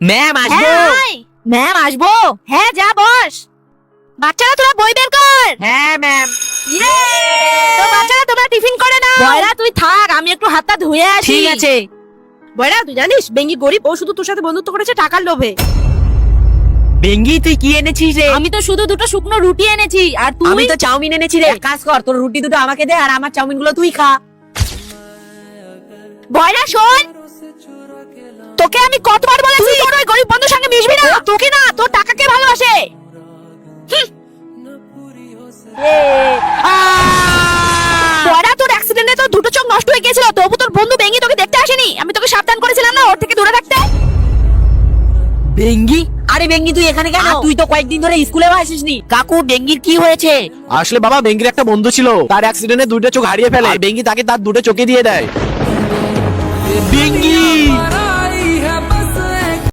Ma'am আসবো। Ma'am আসবো। হ্যাঁ যা বস। বাচ্চারা তোরা বই বের কর। হ্যাঁ ম্যাম। তো বাচ্চারা তোমরা টিফিন করে নাও। বয়রা তুই থাক, আমি একটু হাতটা ধুয়ে আসি। ঠিক আছে। বয়রা তুই জানিস বেঙ্গি গরিব, ও শুধু তোর সাথে বন্ধুত্ব করেছে টাকার লোভে। বেঙ্গি তুই কি এনেছিস রে? আমি তো শুধু দুটো শুকনো রুটি এনেছি, আর তুই? আমি তো চাউমিন এনেছি রে। এক কাজ কর, তোর রুটি দুটো আমাকে দে আর আমার চাউমিন গুলো তুই খা। বয়রা শোন, তোকে আমি কতবার বলেছি তোর ওই গরিব বন্ধুর সঙ্গে মিশবি না। তোকে না, তোর টাকাকে ভালোবাসে। বয়রা তোর অ্যাক্সিডেন্টে তো দুটো চোখ নষ্ট হয়ে গেছিল, তবু তোর বন্ধু বেঙ্গি তোকে দেখতে আসেনি। আমি তোকে সাবধান করেছিলাম না ওর থেকে দূরে থাকতে। বেঙ্গি? আরে বেঙ্গি তুই এখানে কেন? তুই তো কয়েকদিন ধরে স্কুলেও আসিসনি। কাকু বেঙ্গির কি হয়েছে? আসলে বাবা, বেঙ্গির একটা বন্ধু ছিল, তার অ্যাক্সিডেন্টে দুটো চোখ হারিয়ে ফেলে। আর বেঙ্গি তাকে তার দুটো চোখে দিয়ে দেয়। বেঙ্গি